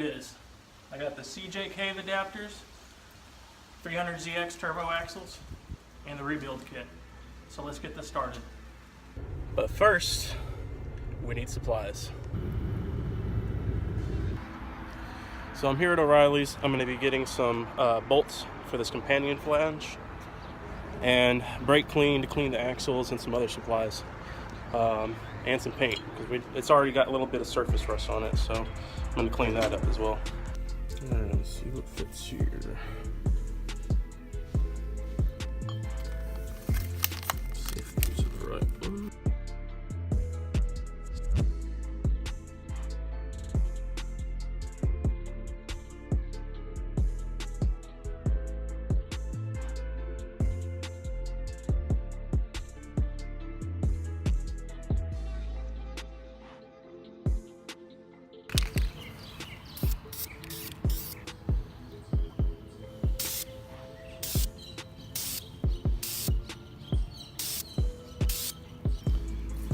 it is. I got the CJ cave adapters, 300ZX turbo axles, and the rebuild kit. So let's get this started. But first, we need supplies. So I'm here at O'Reilly's. I'm going to be getting some bolts for this companion flange and brake clean to clean the axles and some other supplies, and some paint because it's already got a little bit of surface rust on it, so I'm going to clean that up as well. All right, let's see what fits here. See if these are the right one.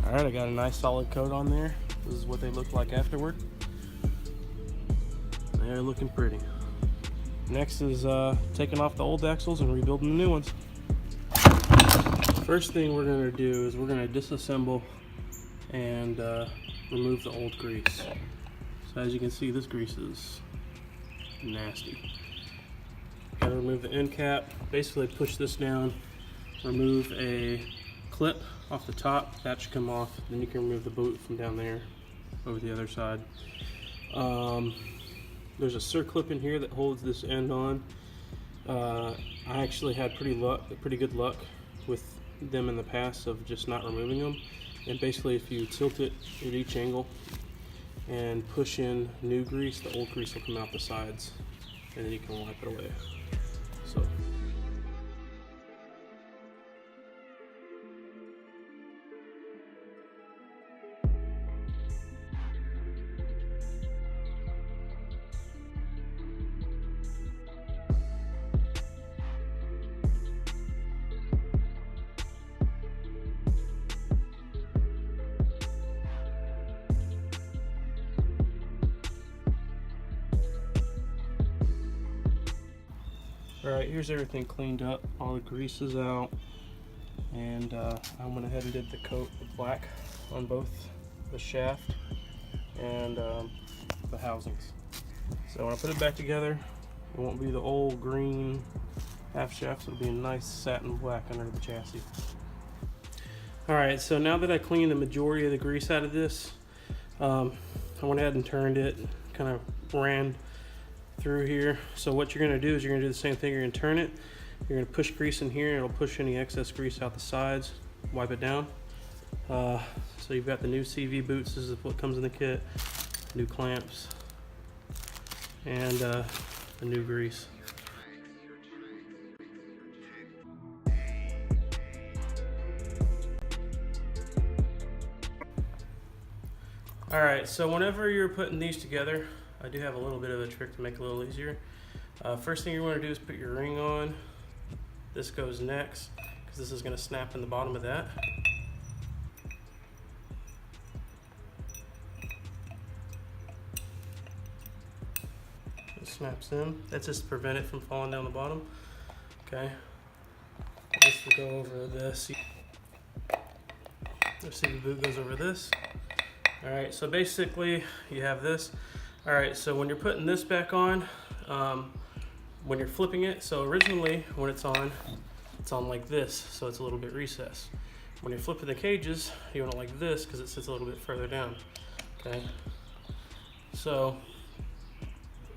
Alright, I got a nice solid coat on there. This is what they look like afterward. They're looking pretty. Next is taking off the old axles and rebuilding the new ones. First thing we're going to do is we're going to disassemble and remove the old grease. So as you can see, this grease is nasty. Got to remove the end cap, basically push this down, remove a clip off the top, that should come off, then you can remove the boot from down there over the other side. There's a circlip in here that holds this end on. I actually had pretty good luck with them in the past of just not removing them, and basically if you tilt it at each angle and push in new grease, the old grease will come out the sides and then you can wipe it away. So alright, here's everything cleaned up, all the grease is out, and I went ahead and did the coat with black on both the shaft and the housings. So when I put it back together, it won't be the old green half shafts, it'll be a nice satin black under the chassis. Alright, so now that I cleaned the majority of the grease out of this, I went ahead and turned it, kind of ran through here. So what you're going to do is you're going to do the same thing. You're going to turn it, you're going to push grease in here, and it'll push any excess grease out the sides, wipe it down. So you've got the new CV boots, this is what comes in the kit, new clamps, and the new grease. Alright, so whenever you're putting these together, I do have a little bit of a trick to make it a little easier. First thing you want to do is put your ring on. This goes next, because this is going to snap in the bottom of that. It snaps in. That's just to prevent it from falling down the bottom. Okay. This will go over this. The CV boot goes over this. Alright, so basically you have this. Alright, so when you're putting this back on, when you're flipping it, so originally when it's on like this, so it's a little bit recessed. When you're flipping the cages, you want it like this because it sits a little bit further down. Okay, so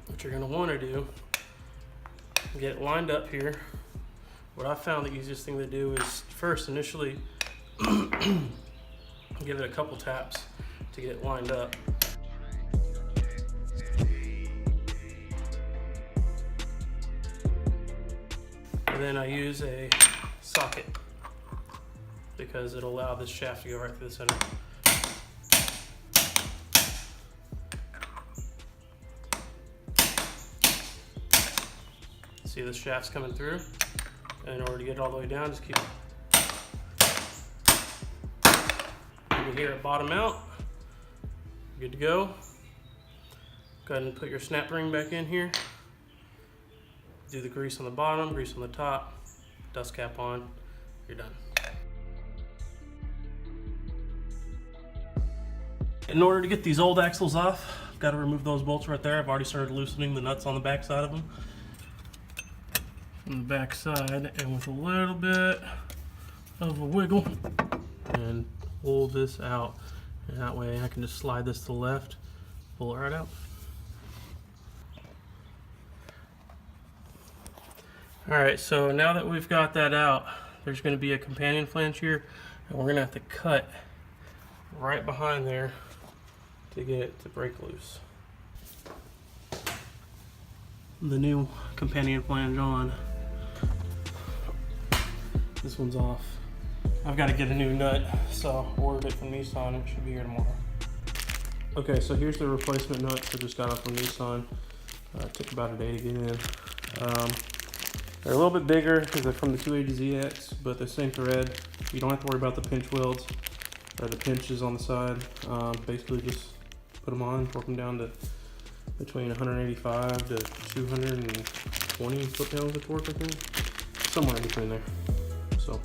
what you're going to want to do, get it lined up here. What I found the easiest thing to do is first initially give it a couple taps to get it lined up. And then I use a socket because it'll allow this shaft to go right through the center. See the shaft's coming through, and in order to get it all the way down, just keep you can hear it bottom out. Good to go. Go ahead and put your snap ring back in here. Do the grease on the bottom, grease on the top, dust cap on, you're done. In order to get these old axles off, I've got to remove those bolts right there. I've already started loosening the nuts on the back side of them. From the back side, and with a little bit of a wiggle, and pull this out. And that way I can just slide this to the left, pull it right out. Alright, so now that we've got that out, there's going to be a companion flange here, and we're going to have to cut right behind there to get it to break loose. The new companion flange on. This one's off. I've got to get a new nut, so I ordered it from Nissan. It should be here tomorrow. Okay, so here's the replacement nuts I just got off from Nissan. It took about a day to get in. They're a little bit bigger because they're from the 280ZX, but they're same thread. You don't have to worry about the pinch welds or the pinches on the side. Basically just put them on, work them down to between 185 to 220 foot-pounds of torque, I think. Somewhere in between there. So.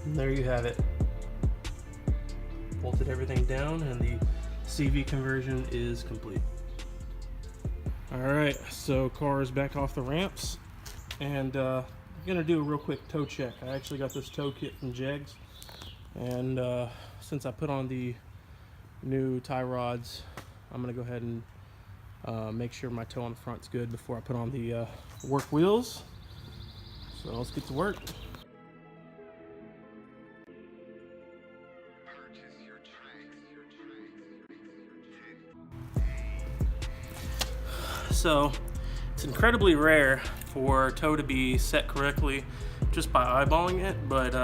And there you have it. Bolted everything down and the CV conversion is complete. Alright, so car is back off the ramps, and I'm gonna do a real quick tow check. I actually got this tow kit from Jegs, and since I put on the new tie rods, I'm gonna go ahead and make sure my toe on the front's good before I put on the work wheels. So let's get to work. So it's incredibly rare for toe to be set correctly just by eyeballing it, but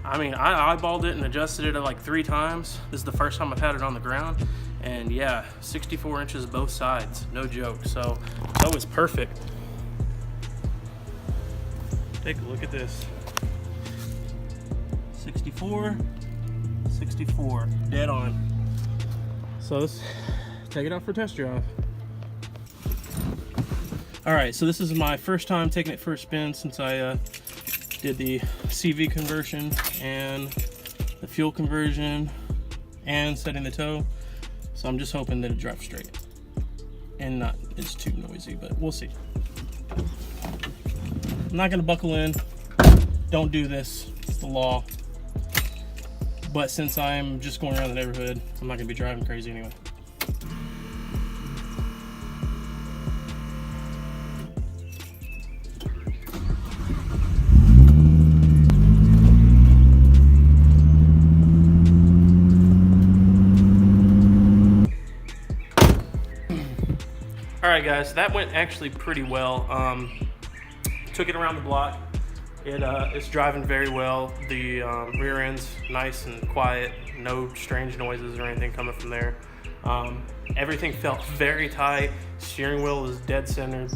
I mean, I eyeballed it and adjusted it like 3 times. This is the first time I've had it on the ground, and yeah, 64 inches both sides, no joke. So toe is perfect. Take a look at this. 64, 64, dead on. So let's take it out for a test drive. Alright, so this is my first time taking it for a spin since I did the CV conversion and the fuel conversion and setting the toe. So I'm just hoping that it drives straight and not it's too noisy, but we'll see. I'm not going to buckle in. Don't do this. It's the law. But since I'm just going around the neighborhood, I'm not going to be driving crazy anyway. Alright guys, that went actually pretty well. Took it around the block. It's driving very well. The rear end's nice and quiet. No strange noises or anything coming from there. Everything felt very tight. Steering wheel is dead centered.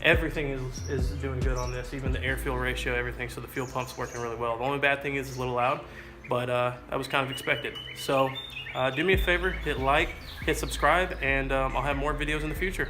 Everything is doing good on this. Even the air-fuel ratio, everything. So the fuel pump's working really well. The only bad thing is it's a little loud, but that was kind of expected. So do me a favor, hit like, hit subscribe, and I'll have more videos in the future.